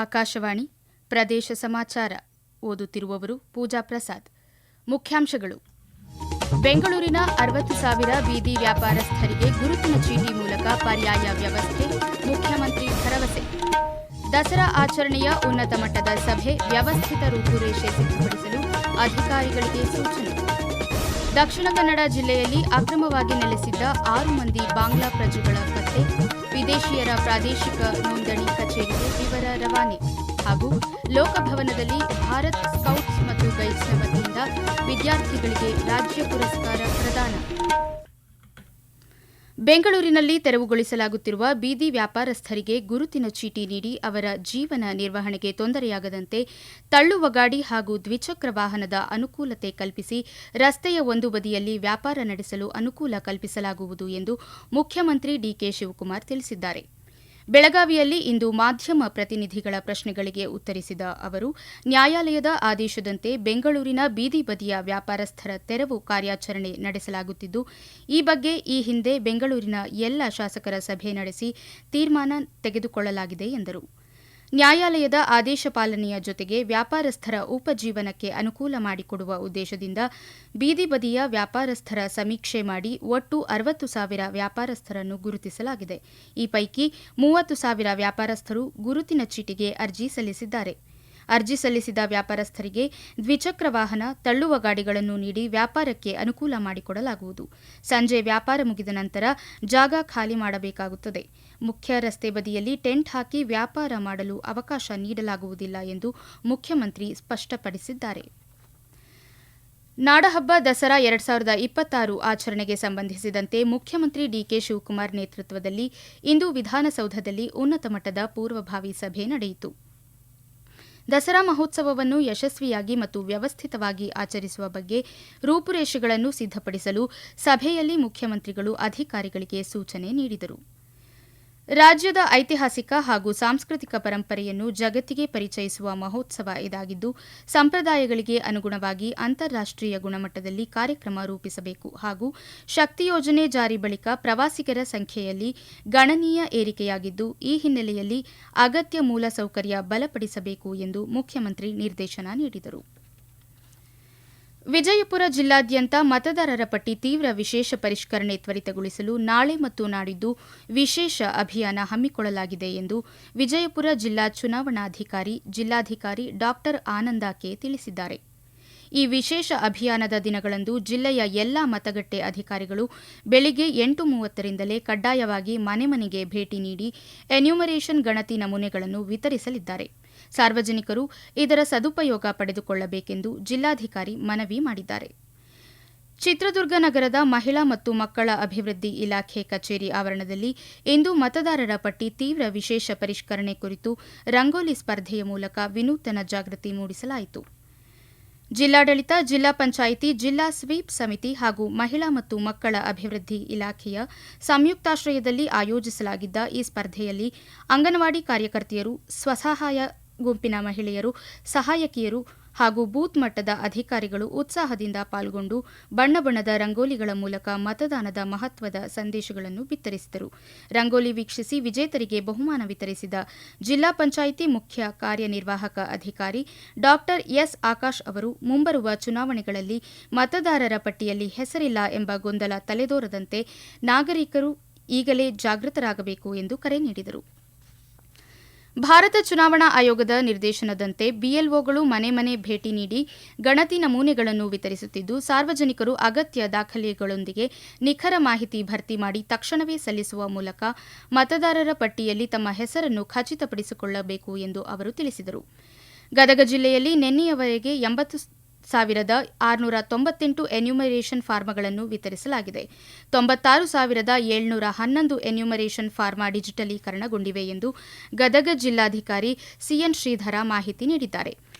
ಆಕಾಶವಾಣಿ ಪ್ರದೇಶ ಸಮಾಚಾರ ಓದುತ್ತಿರುವವರು ಪೂಜಾ ಪ್ರಸಾದ್. ಮುಖ್ಯಾಂಶಗಳು: ಬೆಂಗಳೂರಿನ 60,000 ಬೀದಿ ವ್ಯಾಪಾರಸ್ಥರಿಗೆ ಗುರುತಿನ ಚೀಟಿ ಮೂಲಕ ಪರ್ಯಾಯ ವ್ಯವಸ್ಥೆ, ಮುಖ್ಯಮಂತ್ರಿ ಭರವಸೆ. ದಸರಾ ಆಚರಣೆಯ ಉನ್ನತ ಮಟ್ಟದ ಸಭೆ, ವ್ಯವಸ್ಥಿತ ರೂಪುರೇಷೆ ಸಿದ್ಧಪಡಿಸಲು ಅಧಿಕಾರಿಗಳಿಗೆ ಸೂಚನೆ. ದಕ್ಷಿಣ ಕನ್ನಡ ಜಿಲ್ಲೆಯಲ್ಲಿ ಅಕ್ರಮವಾಗಿ ನೆಲೆಸಿದ್ದ 6 ಮಂದಿ ಬಾಂಗ್ಲಾ ಪ್ರಜೆಗಳ ಪತ್ತೆ, ವಿದೇಶಿಯರ ಪ್ರಾದೇಶಿಕ ನೋಂದಣಿ ಕಚೇರಿಗೆ ವಿವರ ರವಾನೆ. ಹಾಗೂ ಲೋಕಭವನದಲ್ಲಿ ಭಾರತ್ ಸ್ಕೌಟ್ಸ್ ಮತ್ತು ಗೈಡ್ಸ್ನ ವತಿಯಿಂದ ವಿದ್ಯಾರ್ಥಿಗಳಿಗೆ ರಾಜ್ಯ ಪುರಸ್ಕಾರ ಪ್ರದಾನ. ಬೆಂಗಳೂರಿನಲ್ಲಿ ತೆರವುಗೊಳಿಸಲಾಗುತ್ತಿರುವ ಬೀದಿ ವ್ಯಾಪಾರಸ್ಥರಿಗೆ ಗುರುತಿನ ಚೀಟಿ ನೀಡಿ ಅವರ ಜೀವನ ನಿರ್ವಹಣೆಗೆ ತೊಂದರೆಯಾಗದಂತೆ ತಳ್ಳುವ ಗಾಡಿ ಹಾಗೂ ದ್ವಿಚಕ್ರ ವಾಹನದ ಅನುಕೂಲತೆ ಕಲ್ಪಿಸಿ ರಸ್ತೆಯ ಒಂದು ಬದಿಯಲ್ಲಿ ವ್ಯಾಪಾರ ನಡೆಸಲು ಅನುಕೂಲ ಕಲ್ಪಿಸಲಾಗುವುದು ಎಂದು ಮುಖ್ಯಮಂತ್ರಿ ಡಿಕೆ ಶಿವಕುಮಾರ್ ತಿಳಿಸಿದ್ದಾರೆ. ಬೆಳಗಾವಿಯಲ್ಲಿ ಇಂದು ಮಾಧ್ಯಮ ಪ್ರತಿನಿಧಿಗಳ ಪ್ರಶ್ನೆಗಳಿಗೆ ಉತ್ತರಿಸಿದ ಅವರು, ನ್ಯಾಯಾಲಯದ ಆದೇಶದಂತೆ ಬೆಂಗಳೂರಿನ ಬೀದಿ ಬದಿಯ ವ್ಯಾಪಾರಸ್ಥರ ತೆರವು ಕಾರ್ಯಾಚರಣೆ ನಡೆಸಲಾಗುತ್ತಿದ್ದು, ಈ ಬಗ್ಗೆ ಈ ಹಿಂದೆ ಬೆಂಗಳೂರಿನ ಎಲ್ಲ ಶಾಸಕರ ಸಭೆ ನಡೆಸಿ ತೀರ್ಮಾನ ತೆಗೆದುಕೊಳ್ಳಲಾಗಿದೆ ಎಂದರು. ನ್ಯಾಯಾಲಯದ ಆದೇಶ ಪಾಲನೆಯ ಜೊತೆಗೆ ವ್ಯಾಪಾರಸ್ಥರ ಉಪಜೀವನಕ್ಕೆ ಅನುಕೂಲ ಮಾಡಿಕೊಡುವ ಉದ್ದೇಶದಿಂದ ಬೀದಿ ಬದಿಯ ವ್ಯಾಪಾರಸ್ಥರ ಸಮೀಕ್ಷೆ ಮಾಡಿ ಒಟ್ಟು 60,000 ವ್ಯಾಪಾರಸ್ಥರನ್ನು ಗುರುತಿಸಲಾಗಿದೆ. ಈ ಪೈಕಿ 30,000 ವ್ಯಾಪಾರಸ್ಥರು ಗುರುತಿನ ಚೀಟಿಗೆ ಅರ್ಜಿ ಸಲ್ಲಿಸಿದ್ದಾರೆ. ಅರ್ಜಿ ಸಲ್ಲಿಸಿದ ವ್ಯಾಪಾರಸ್ಥರಿಗೆ ದ್ವಿಚಕ್ರ ವಾಹನ, ತಳ್ಳುವ ಗಾಡಿಗಳನ್ನು ನೀಡಿ ವ್ಯಾಪಾರಕ್ಕೆ ಅನುಕೂಲ ಮಾಡಿಕೊಡಲಾಗುವುದು. ಸಂಜೆ ವ್ಯಾಪಾರ ಮುಗಿದ ನಂತರ ಜಾಗ ಖಾಲಿ ಮಾಡಬೇಕಾಗುತ್ತದೆ. ಮುಖ್ಯ ರಸ್ತೆ ಬದಿಯಲ್ಲಿ ಟೆಂಟ್ ಹಾಕಿ ವ್ಯಾಪಾರ ಮಾಡಲು ಅವಕಾಶ ನೀಡಲಾಗುವುದಿಲ್ಲ ಎಂದು ಮುಖ್ಯಮಂತ್ರಿ ಸ್ಪಷ್ಟಪಡಿಸಿದ್ದಾರೆ. ನಾಡಹಬ್ಬ ದಸರಾ 2026 ಆಚರಣೆಗೆ ಸಂಬಂಧಿಸಿದಂತೆ ಮುಖ್ಯಮಂತ್ರಿ ಡಿಕೆ ಶಿವಕುಮಾರ್ ನೇತೃತ್ವದಲ್ಲಿ ಇಂದು ವಿಧಾನಸೌಧದಲ್ಲಿ ಉನ್ನತ ಮಟ್ಟದ ಪೂರ್ವಭಾವಿ ಸಭೆ ನಡೆಯಿತು. ದಸರಾ ಮಹೋತ್ಸವವನ್ನು ಯಶಸ್ವಿಯಾಗಿ ಮತ್ತು ವ್ಯವಸ್ಥಿತವಾಗಿ ಆಚರಿಸುವ ಬಗ್ಗೆ ರೂಪುರೇಷೆಗಳನ್ನು ಸಿದ್ಧಪಡಿಸಲು ಸಭೆಯಲ್ಲಿ ಮುಖ್ಯಮಂತ್ರಿಗಳು ಅಧಿಕಾರಿಗಳಿಗೆ ಸೂಚನೆ ನೀಡಿದರು. ರಾಜ್ಯದ ಐತಿಹಾಸಿಕ ಹಾಗೂ ಸಾಂಸ್ಕೃತಿಕ ಪರಂಪರೆಯನ್ನು ಜಗತ್ತಿಗೆ ಪರಿಚಯಿಸುವ ಮಹೋತ್ಸವ ಇದಾಗಿದ್ದು, ಸಂಪ್ರದಾಯಗಳಿಗೆ ಅನುಗುಣವಾಗಿ ಅಂತಾರಾಷ್ಟೀಯ ಗುಣಮಟ್ಟದಲ್ಲಿ ಕಾರ್ಯಕ್ರಮ ರೂಪಿಸಬೇಕು ಹಾಗೂ ಶಕ್ತಿ ಯೋಜನೆ ಜಾರಿ ಬಳಿಕ ಪ್ರವಾಸಿಗರ ಸಂಖ್ಯೆಯಲ್ಲಿ ಗಣನೀಯ ಏರಿಕೆಯಾಗಿದ್ದು, ಈ ಹಿನ್ನೆಲೆಯಲ್ಲಿ ಅಗತ್ಯ ಮೂಲಸೌಕರ್ಯ ಬಲಪಡಿಸಬೇಕು ಎಂದು ಮುಖ್ಯಮಂತ್ರಿ ನಿರ್ದೇಶನ ನೀಡಿದರು. ವಿಜಯಪುರ ಜಿಲ್ಲಾದ್ಯಂತ ಮತದಾರರ ಪಟ್ಟಿ ತೀವ್ರ ವಿಶೇಷ ಪರಿಷ್ಕರಣೆ ತ್ವರಿತಗೊಳಿಸಲು ನಾಳೆ ಮತ್ತು ನಾಡಿದ್ದು ವಿಶೇಷ ಅಭಿಯಾನ ಹಮ್ಮಿಕೊಳ್ಳಲಾಗಿದೆ ಎಂದು ವಿಜಯಪುರ ಜಿಲ್ಲಾ ಚುನಾವಣಾಧಿಕಾರಿ ಜಿಲ್ಲಾಧಿಕಾರಿ ಡಾ ಆನಂದ ಕೆ ತಿಳಿಸಿದ್ದಾರೆ. ಈ ವಿಶೇಷ ಅಭಿಯಾನದ ದಿನಗಳಂದು ಜಿಲ್ಲೆಯ ಎಲ್ಲಾ ಮತಗಟ್ಟೆ ಅಧಿಕಾರಿಗಳು ಬೆಳಗ್ಗೆ 8:30 ರಿಂದಲೇ ಕಡ್ಡಾಯವಾಗಿ ಮನೆ ಮನೆಗೆ ಭೇಟಿ ನೀಡಿ ಎನ್ಯುಮರೇಷನ್ ಗಣತಿ ನಮೂನೆಗಳನ್ನು ವಿತರಿಸಲಿದ್ದಾರೆ. ಸಾರ್ವಜನಿಕರು ಇದರ ಸದುಪಯೋಗ ಪಡೆದುಕೊಳ್ಳಬೇಕೆಂದು ಜಿಲ್ಲಾಧಿಕಾರಿ ಮನವಿ ಮಾಡಿದ್ದಾರೆ. ಚಿತ್ರದುರ್ಗ ನಗರದ ಮಹಿಳಾ ಮತ್ತು ಮಕ್ಕಳ ಅಭಿವೃದ್ಧಿ ಇಲಾಖೆ ಕಚೇರಿ ಆವರಣದಲ್ಲಿ ಇಂದು ಮತದಾರರ ಪಟ್ಟಿ ತೀವ್ರ ವಿಶೇಷ ಪರಿಷ್ಕರಣೆ ಕುರಿತು ರಂಗೋಲಿ ಸ್ಪರ್ಧೆಯ ಮೂಲಕ ವಿನೂತನ ಜಾಗೃತಿ ಮೂಡಿಸಲಾಯಿತು. ಜಿಲ್ಲಾಡಳಿತ, ಜಿಲ್ಲಾ ಪಂಚಾಯಿತಿ, ಜಿಲ್ಲಾ ಸ್ವೀಪ್ ಸಮಿತಿ ಹಾಗೂ ಮಹಿಳಾ ಮತ್ತು ಮಕ್ಕಳ ಅಭಿವೃದ್ಧಿ ಇಲಾಖೆಯ ಸಂಯುಕ್ತಾಶ್ರಯದಲ್ಲಿ ಆಯೋಜಿಸಲಾಗಿದ್ದ ಈ ಸ್ಪರ್ಧೆಯಲ್ಲಿ ಅಂಗನವಾಡಿ ಕಾರ್ಯಕರ್ತೆಯರು, ಸ್ವಸಹಾಯ ಗುಂಪಿನ ಮಹಿಳೆಯರು, ಸಹಾಯಕಿಯರು ಹಾಗೂ ಬೂತ್ ಮಟ್ಟದ ಅಧಿಕಾರಿಗಳು ಉತ್ಸಾಹದಿಂದ ಪಾಲ್ಗೊಂಡು ಬಣ್ಣ ಬಣ್ಣದ ರಂಗೋಲಿಗಳ ಮೂಲಕ ಮತದಾನದ ಮಹತ್ವದ ಸಂದೇಶಗಳನ್ನು ಬಿತ್ತರಿಸಿದರು. ರಂಗೋಲಿ ವೀಕ್ಷಿಸಿ ವಿಜೇತರಿಗೆ ಬಹುಮಾನ ವಿತರಿಸಿದ ಜಿಲ್ಲಾ ಪಂಚಾಯಿತಿ ಮುಖ್ಯ ಕಾರ್ಯನಿರ್ವಾಹಕ ಅಧಿಕಾರಿ ಡಾ ಎಸ್ ಆಕಾಶ್ ಅವರು, ಮುಂಬರುವ ಚುನಾವಣೆಗಳಲ್ಲಿ ಮತದಾರರ ಪಟ್ಟಿಯಲ್ಲಿ ಹೆಸರಿಲ್ಲ ಎಂಬ ಗೊಂದಲ ತಲೆದೋರದಂತೆ ನಾಗರಿಕರು ಈಗಲೇ ಜಾಗೃತರಾಗಬೇಕು ಎಂದು ಕರೆ ನೀಡಿದರು. ಭಾರತ ಚುನಾವಣಾ ಆಯೋಗದ ನಿರ್ದೇಶನದಂತೆ ಬಿಎಲ್ಒಗಳು ಮನೆ ಮನೆ ಭೇಟಿ ನೀಡಿ ಗಣತಿ ನಮೂನೆಗಳನ್ನು ವಿತರಿಸುತ್ತಿದ್ದು, ಸಾರ್ವಜನಿಕರು ಅಗತ್ಯ ದಾಖಲೆಗಳೊಂದಿಗೆ ನಿಖರ ಮಾಹಿತಿ ಭರ್ತಿ ಮಾಡಿ ತಕ್ಷಣವೇ ಸಲ್ಲಿಸುವ ಮೂಲಕ ಮತದಾರರ ಪಟ್ಟಿಯಲ್ಲಿ ತಮ್ಮ ಹೆಸರನ್ನು ಖಚಿತಪಡಿಸಿಕೊಳ್ಳಬೇಕು ಎಂದು ಅವರು ತಿಳಿಸಿದರು. ಗದಗ ಜಿಲ್ಲೆಯಲ್ಲಿ ನಿನ್ನೆಯವರೆಗೆ 80,698 ಎನ್ಯುಮರೇಷನ್ ಫಾರ್ಮ್ಗಳನ್ನು ವಿತರಿಸಲಾಗಿದೆ. 96,711 ಎನ್ಯುಮರೇಷನ್ ಫಾರ್ಮ ಡಿಜಿಟಲೀಕರಣಗೊಂಡಿವೆ ಎಂದು ಗದಗ ಜಿಲ್ಲಾಧಿಕಾರಿ ಸಿಎನ್ ಶ್ರೀಧರ ಮಾಹಿತಿ ನೀಡಿದ್ದಾರೆ.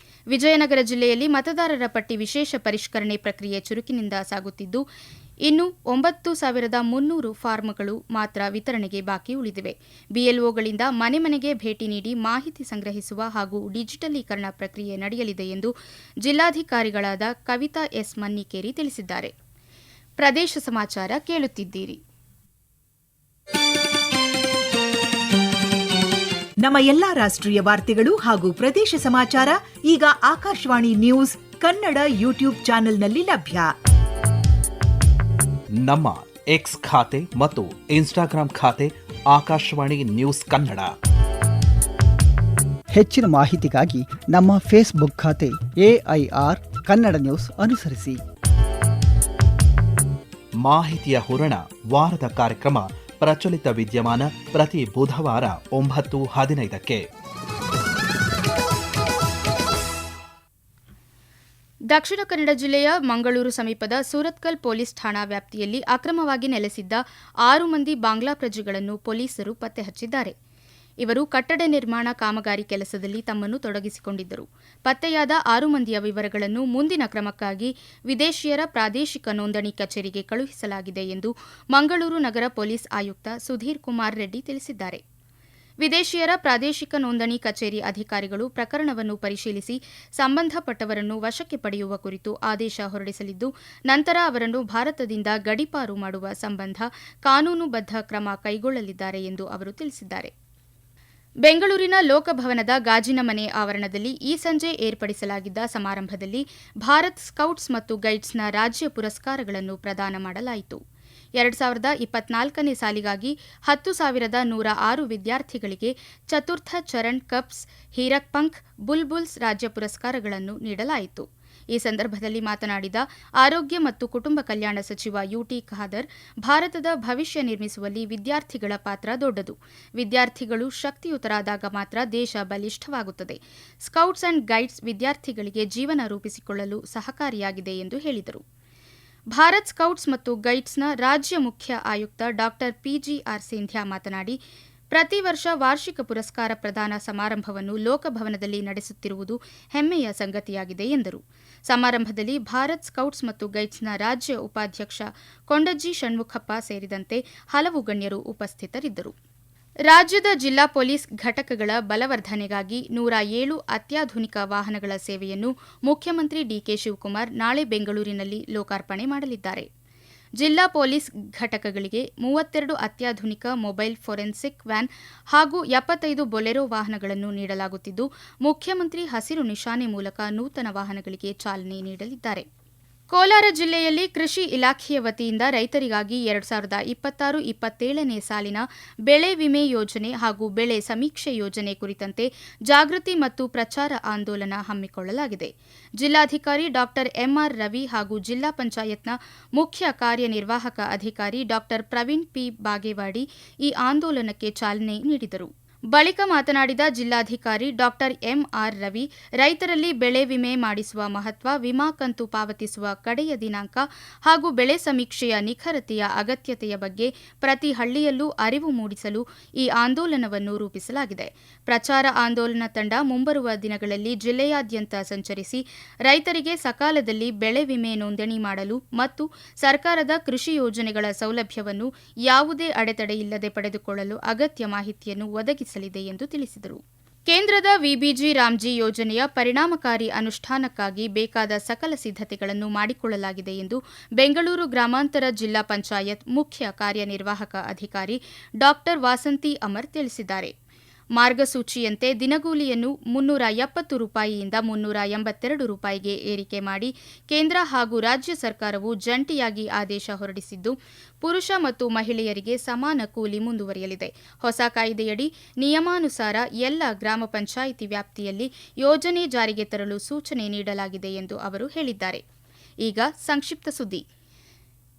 ವಿಜಯನಗರ ಜಿಲ್ಲೆಯಲ್ಲಿ ಮತದಾರರ ಪಟ್ಟಿ ವಿಶೇಷ ಪರಿಷ್ಕರಣೆ ಪ್ರಕ್ರಿಯೆ ಚುರುಕಿನಿಂದ ಸಾಗುತ್ತಿದ್ದು, ಇನ್ನು 9,300 ಫಾರ್ಮ್ಗಳು ಮಾತ್ರ ವಿತರಣೆಗೆ ಬಾಕಿ ಉಳಿದಿವೆ. ಬಿಎಲ್ಒಗಳಿಂದ ಮನೆ ಮನೆಗೆ ಭೇಟಿ ನೀಡಿ ಮಾಹಿತಿ ಸಂಗ್ರಹಿಸುವ ಹಾಗೂ ಡಿಜಿಟಲೀಕರಣ ಪ್ರಕ್ರಿಯೆ ನಡೆಯಲಿದೆ ಎಂದು ಜಿಲ್ಲಾಧಿಕಾರಿಗಳಾದ ಕವಿತಾ ಎಸ್ ಮನ್ನಿಕೇರಿ ತಿಳಿಸಿದ್ದಾರೆ. ಪ್ರದೇಶ ಸಮಾಚಾರ ಕೇಳುತ್ತಿದ್ದೀರಿ. ನಮ್ಮ ಎಲ್ಲಾ ರಾಷ್ಟ್ರೀಯ ವಾರ್ತೆಗಳು ಹಾಗೂ ಪ್ರದೇಶ ಸಮಾಚಾರ ಈಗ ಆಕಾಶವಾಣಿ ನ್ಯೂಸ್ ಕನ್ನಡ ಯೂಟ್ಯೂಬ್ ಚಾನೆಲ್ನಲ್ಲಿ ಲಭ್ಯ. ನಮ್ಮ ಎಕ್ಸ್ ಖಾತೆ ಮತ್ತು ಇನ್ಸ್ಟಾಗ್ರಾಂ ಖಾತೆ ಆಕಾಶವಾಣಿ ನ್ಯೂಸ್ ಕನ್ನಡ. ಹೆಚ್ಚಿನ ಮಾಹಿತಿಗಾಗಿ ನಮ್ಮ ಫೇಸ್ಬುಕ್ ಖಾತೆ AIR ಕನ್ನಡ ನ್ಯೂಸ್ ಅನುಸರಿಸಿ. ಮಾಹಿತಿಯ ಹೂರಣ ವಾರದ ಕಾರ್ಯಕ್ರಮ ಪ್ರಚಲಿತ ವಿದ್ಯಮಾನ ಪ್ರತಿ ಬುಧವಾರ 9:15. ದಕ್ಷಿಣ ಕನ್ನಡ ಜಿಲ್ಲೆಯ ಮಂಗಳೂರು ಸಮೀಪದ ಸೂರತ್ಕಲ್ ಪೊಲೀಸ್ ಠಾಣಾ ವ್ಯಾಪ್ತಿಯಲ್ಲಿ ಅಕ್ರಮವಾಗಿ ನೆಲೆಸಿದ್ದ 6 ಮಂದಿ ಬಾಂಗ್ಲಾ ಪ್ರಜೆಗಳನ್ನು ಪೊಲೀಸರು ಪತ್ತೆ ಹಚ್ಚಿದ್ದಾರೆ. ಇವರು ಕಟ್ಟಡ ನಿರ್ಮಾಣ ಕಾಮಗಾರಿ ಕೆಲಸದಲ್ಲಿ ತಮ್ಮನ್ನು ತೊಡಗಿಸಿಕೊಂಡಿದ್ದರು. ಪತ್ತೆಯಾದ 6 ಮಂದಿಯ ವಿವರಗಳನ್ನು ಮುಂದಿನ ಕ್ರಮಕ್ಕಾಗಿ ವಿದೇಶಿಯರ ಪ್ರಾದೇಶಿಕ ನೋಂದಣಿ ಕಚೇರಿಗೆ ಕಳುಹಿಸಲಾಗಿದೆ ಎಂದು ಮಂಗಳೂರು ನಗರ ಪೊಲೀಸ್ ಆಯುಕ್ತ ಸುಧೀರ್ ಕುಮಾರ್ ರೆಡ್ಡಿ ತಿಳಿಸಿದ್ದಾರೆ. ವಿದೇಶಿಯರ ಪ್ರಾದೇಶಿಕ ನೋಂದಣಿ ಕಚೇರಿ ಅಧಿಕಾರಿಗಳು ಪ್ರಕರಣವನ್ನು ಪರಿಶೀಲಿಸಿ ಸಂಬಂಧಪಟ್ಟವರನ್ನು ವಶಕ್ಕೆ ಪಡೆಯುವ ಕುರಿತು ಆದೇಶ ಹೊರಡಿಸಲಿದ್ದು, ನಂತರ ಅವರನ್ನು ಭಾರತದಿಂದ ಗಡೀಪಾರು ಮಾಡುವ ಸಂಬಂಧ ಕಾನೂನುಬದ್ಧ ಕ್ರಮ ಕೈಗೊಳ್ಳಲಿದ್ದಾರೆ ಎಂದು ಅವರು ತಿಳಿಸಿದ್ದಾರೆ. ಬೆಂಗಳೂರಿನ ಲೋಕಭವನದ ಗಾಜಿನ ಮನೆ ಆವರಣದಲ್ಲಿ ಈ ಸಂಜೆ ಏರ್ಪಡಿಸಲಾಗಿದ್ದ ಸಮಾರಂಭದಲ್ಲಿ ಭಾರತ್ ಸ್ಕೌಟ್ಸ್ ಮತ್ತು ಗೈಡ್ಸ್ನ ರಾಜ್ಯ ಪುರಸ್ಕಾರಗಳನ್ನು ಪ್ರದಾನ ಮಾಡಲಾಯಿತು. 2024ನೇ ಸಾಲಿಗಾಗಿ 10,106 ವಿದ್ಯಾರ್ಥಿಗಳಿಗೆ ಚತುರ್ಥ ಚರಣ್ ಕಪ್ಸ್, ಹೀರಕ್ ಪಂಖ್, ಬುಲ್ಬುಲ್ಸ್ ರಾಜ್ಯ ಪುರಸ್ಕಾರಗಳನ್ನು ನೀಡಲಾಯಿತು. ಈ ಸಂದರ್ಭದಲ್ಲಿ ಮಾತನಾಡಿದ ಆರೋಗ್ಯ ಮತ್ತು ಕುಟುಂಬ ಕಲ್ಯಾಣ ಸಚಿವ UT ಖಾದರ್, ಭಾರತದ ಭವಿಷ್ಯ ನಿರ್ಮಿಸುವಲ್ಲಿ ವಿದ್ಯಾರ್ಥಿಗಳ ಪಾತ್ರ ದೊಡ್ಡದು. ವಿದ್ಯಾರ್ಥಿಗಳು ಶಕ್ತಿಯುತರಾದಾಗ ಮಾತ್ರ ದೇಶ ಬಲಿಷ್ಠವಾಗುತ್ತದೆ. ಸ್ಕೌಟ್ಸ್ ಅಂಡ್ ಗೈಡ್ಸ್ ವಿದ್ಯಾರ್ಥಿಗಳಿಗೆ ಜೀವನ ರೂಪಿಸಿಕೊಳ್ಳಲು ಸಹಕಾರಿಯಾಗಿದೆ ಎಂದು ಹೇಳಿದರು. ಭಾರತ್ ಸ್ಕೌಟ್ಸ್ ಮತ್ತು ಗೈಡ್ಸ್ನ ರಾಜ್ಯ ಮುಖ್ಯ ಆಯುಕ್ತ ಡಾ PGR ಸಿಂಧ್ಯಾ ಮಾತನಾಡಿ, ಪ್ರತಿ ವರ್ಷ ವಾರ್ಷಿಕ ಪುರಸ್ಕಾರ ಪ್ರದಾನ ಸಮಾರಂಭವನ್ನು ಲೋಕಭವನದಲ್ಲಿ ನಡೆಸುತ್ತಿರುವುದು ಹೆಮ್ಮೆಯ ಸಂಗತಿಯಾಗಿದೆ ಎಂದರು. ಸಮಾರಂಭದಲ್ಲಿ ಭಾರತ್ ಸ್ಕೌಟ್ಸ್ ಮತ್ತು ಗೈಡ್ಸ್ನ ರಾಜ್ಯ ಉಪಾಧ್ಯಕ್ಷ ಕೊಂಡಜ್ಜಿ ಷಣ್ಮುಖಪ್ಪ ಸೇರಿದಂತೆ ಹಲವು ಗಣ್ಯರು ಉಪಸ್ಥಿತರಿದ್ದರು. ರಾಜ್ಯದ ಜಿಲ್ಲಾ ಪೊಲೀಸ್ ಘಟಕಗಳ ಬಲವರ್ಧನೆಗಾಗಿ 107 ಅತ್ಯಾಧುನಿಕ ವಾಹನಗಳ ಸೇವೆಯನ್ನು ಮುಖ್ಯಮಂತ್ರಿ DK ಶಿವಕುಮಾರ್ ನಾಳೆ ಬೆಂಗಳೂರಿನಲ್ಲಿ ಲೋಕಾರ್ಪಣೆ ಮಾಡಲಿದ್ದಾರೆ. ಜಿಲ್ಲಾ ಪೊಲೀಸ್ ಘಟಕಗಳಿಗೆ 32 ಅತ್ಯಾಧುನಿಕ ಮೊಬೈಲ್ ಫೋರೆನ್ಸಿಕ್ ವ್ಯಾನ್ ಹಾಗೂ 75 ಬೊಲೆರೋ ವಾಹನಗಳನ್ನು ನೀಡಲಾಗುತ್ತಿದ್ದು, ಮುಖ್ಯಮಂತ್ರಿ ಹಸಿರು ನಿಶಾನೆ ಮೂಲಕ ನೂತನ ವಾಹನಗಳಿಗೆ ಚಾಲನೆ ನೀಡಲಿದ್ದಾರೆ. ಕೋಲಾರ ಜಿಲ್ಲೆಯಲ್ಲಿ ಕೃಷಿ ಇಲಾಖೆಯ ವತಿಯಿಂದ ರೈತರಿಗಾಗಿ 2026-27ನೇ ಸಾಲಿನ ಬೆಳೆ ವಿಮೆ ಯೋಜನೆ ಹಾಗೂ ಬೆಳೆ ಸಮೀಕ್ಷೆ ಯೋಜನೆ ಕುರಿತಂತೆ ಜಾಗೃತಿ ಮತ್ತು ಪ್ರಚಾರ ಆಂದೋಲನ ಹಮ್ಮಿಕೊಳ್ಳಲಾಗಿದೆ. ಜಿಲ್ಲಾಧಿಕಾರಿ ಡಾ MR ರವಿ ಹಾಗೂ ಜಿಲ್ಲಾ ಪಂಚಾಯತ್ನ ಮುಖ್ಯ ಕಾರ್ಯನಿರ್ವಾಹಕ ಅಧಿಕಾರಿ ಡಾ ಪ್ರವೀಣ್ P ಬಾಗೇವಾಡಿ ಈ ಆಂದೋಲನಕ್ಕೆ ಚಾಲನೆ ನೀಡಿದರು. ಬಳಿಕ ಮಾತನಾಡಿದ ಜಿಲ್ಲಾಧಿಕಾರಿ ಡಾ MR ರವಿ, ರೈತರಲ್ಲಿ ಬೆಳೆ ವಿಮೆ ಮಾಡಿಸುವ ಮಹತ್ವ, ವಿಮಾ ಕಂತು ಪಾವತಿಸುವ ಕಡೆಯ ದಿನಾಂಕ ಹಾಗೂ ಬೆಳೆ ಸಮೀಕ್ಷೆಯ ನಿಖರತೆಯ ಅಗತ್ಯತೆಯ ಬಗ್ಗೆ ಪ್ರತಿ ಹಳ್ಳಿಯಲ್ಲೂ ಅರಿವು ಮೂಡಿಸಲು ಈ ಆಂದೋಲನವನ್ನು ರೂಪಿಸಲಾಗಿದೆ. ಪ್ರಚಾರ ಆಂದೋಲನ ತಂಡ ಮುಂಬರುವ ದಿನಗಳಲ್ಲಿ ಜಿಲ್ಲೆಯಾದ್ಯಂತ ಸಂಚರಿಸಿ ರೈತರಿಗೆ ಸಕಾಲದಲ್ಲಿ ಬೆಳೆ ವಿಮೆ ನೋಂದಣಿ ಮಾಡಲು ಮತ್ತು ಸರ್ಕಾರದ ಕೃಷಿ ಯೋಜನೆಗಳ ಸೌಲಭ್ಯವನ್ನು ಯಾವುದೇ ಅಡೆತಡೆಯಿಲ್ಲದೆ ಪಡೆದುಕೊಳ್ಳಲು ಅಗತ್ಯ ಮಾಹಿತಿಯನ್ನು ಒದಗಿಸಲಿದೆ ಎಂದು ತಿಳಿಸಿದರು. ಕೇಂದ್ರದ ವಿಬಿಜಿ ರಾಮ್ಜಿ ಯೋಜನೆಯ ಪರಿಣಾಮಕಾರಿ ಅನುಷ್ಠಾನಕ್ಕಾಗಿ ಬೇಕಾದ ಸಕಲ ಸಿದ್ಧತೆಗಳನ್ನು ಮಾಡಿಕೊಳ್ಳಲಾಗಿದೆ ಎಂದು ಬೆಂಗಳೂರು ಗ್ರಾಮಾಂತರ ಜಿಲ್ಲಾ ಪಂಚಾಯತ್ ಮುಖ್ಯ ಕಾರ್ಯನಿರ್ವಾಹಕ ಅಧಿಕಾರಿ ಡಾ ವಾಸಂತಿ ಅಮರ್ ತಿಳಿಸಿದ್ದಾರೆ. ಮಾರ್ಗಸೂಚಿಯಂತೆ ದಿನಗೂಲಿಯನ್ನು 370 ರೂಪಾಯಿಯಿಂದ 382 ರೂಪಾಯಿಗೆ ಏರಿಕೆ ಮಾಡಿ ಕೇಂದ್ರ ಹಾಗೂ ರಾಜ್ಯ ಸರ್ಕಾರವು ಜಂಟಿಯಾಗಿ ಆದೇಶ ಹೊರಡಿಸಿದ್ದು, ಪುರುಷ ಮತ್ತು ಮಹಿಳೆಯರಿಗೆ ಸಮಾನ ಕೂಲಿ ಮುಂದುವರಿಯಲಿದೆ. ಹೊಸ ಕಾಯ್ದೆಯಡಿ ನಿಯಮಾನುಸಾರ ಎಲ್ಲ ಗ್ರಾಮ ಪಂಚಾಯಿತಿ ವ್ಯಾಪ್ತಿಯಲ್ಲಿ ಯೋಜನೆ ಜಾರಿಗೆ ತರಲು ಸೂಚನೆ ನೀಡಲಾಗಿದೆ ಎಂದು ಅವರು ಹೇಳಿದ್ದಾರೆ. ಈಗ ಸಂಕ್ಷಿಪ್ತ ಸುದ್ದಿ.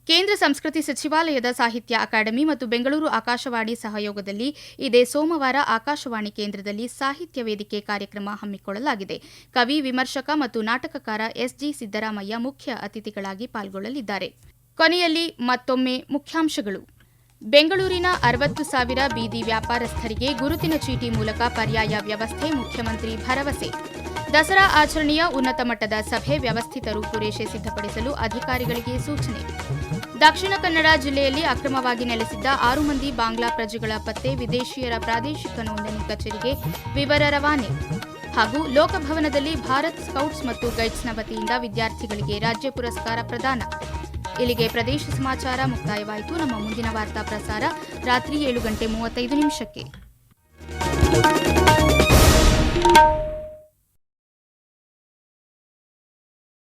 ಕೇಂದ್ರ ಸಂಸ್ಕೃತಿ ಸಚಿವಾಲಯದ ಸಾಹಿತ್ಯ ಅಕಾಡೆಮಿ ಮತ್ತು ಬೆಂಗಳೂರು ಆಕಾಶವಾಣಿ ಸಹಯೋಗದಲ್ಲಿ ಇದೇ ಸೋಮವಾರ ಆಕಾಶವಾಣಿ ಕೇಂದ್ರದಲ್ಲಿ ಸಾಹಿತ್ಯ ವೇದಿಕೆ ಕಾರ್ಯಕ್ರಮ ಹಮ್ಮಿಕೊಳ್ಳಲಾಗಿದೆ. ಕವಿ, ವಿಮರ್ಶಕ ಮತ್ತು ನಾಟಕಕಾರ SG ಸಿದ್ದರಾಮಯ್ಯ ಮುಖ್ಯ ಅತಿಥಿಗಳಾಗಿ ಪಾಲ್ಗೊಳ್ಳಲಿದ್ದಾರೆ. ಕೊನೆಯಲ್ಲಿ ಮತ್ತೊಮ್ಮೆ ಮುಖ್ಯಾಂಶಗಳು. ಬೆಂಗಳೂರಿನ 60,000 ಬೀದಿ ವ್ಯಾಪಾರಸ್ಥರಿಗೆ ಗುರುತಿನ ಚೀಟಿ ಮೂಲಕ ಪರ್ಯಾಯ ವ್ಯವಸ್ಥೆ, ಮುಖ್ಯಮಂತ್ರಿ ಭರವಸೆ. ದಸರಾ ಆಚರಣೆಯ ಉನ್ನತ ಮಟ್ಟದ ಸಭೆ, ವ್ಯವಸ್ಥಿತ ರೂಪುರೇಷೆ ಸಿದ್ಧಪಡಿಸಲು ಅಧಿಕಾರಿಗಳಿಗೆ ಸೂಚನೆ. ದಕ್ಷಿಣ ಕನ್ನಡ ಜಿಲ್ಲೆಯಲ್ಲಿ ಅಕ್ರಮವಾಗಿ ನೆಲೆಸಿದ್ದ 6 ಮಂದಿ ಬಾಂಗ್ಲಾ ಪ್ರಜೆಗಳ ಪತ್ತೆ, ವಿದೇಶಿಯರ ಪ್ರಾದೇಶಿಕ ನೋಂದಣಿ ಕಚೇರಿಗೆ ವಿವರ ರವಾನೆ. ಹಾಗೂ ಲೋಕಭವನದಲ್ಲಿ ಭಾರತ್ ಸ್ಕೌಟ್ಸ್ ಮತ್ತು ಗೈಡ್ಸ್ನ ವತಿಯಿಂದ ವಿದ್ಯಾರ್ಥಿಗಳಿಗೆ ರಾಜ್ಯ ಪುರಸ್ಕಾರ ಪ್ರದಾನ. ಇಲ್ಲಿಗೆ ಪ್ರದೇಶ ಸಮಾಚಾರ ಮುಕ್ತಾಯವಾಯಿತು. ನಮ್ಮ ಮುಂದಿನ ವಾರ್ತಾ ಪ್ರಸಾರ ರಾತ್ರಿ 7:35 ನಿಮಿಷಕ್ಕೆ.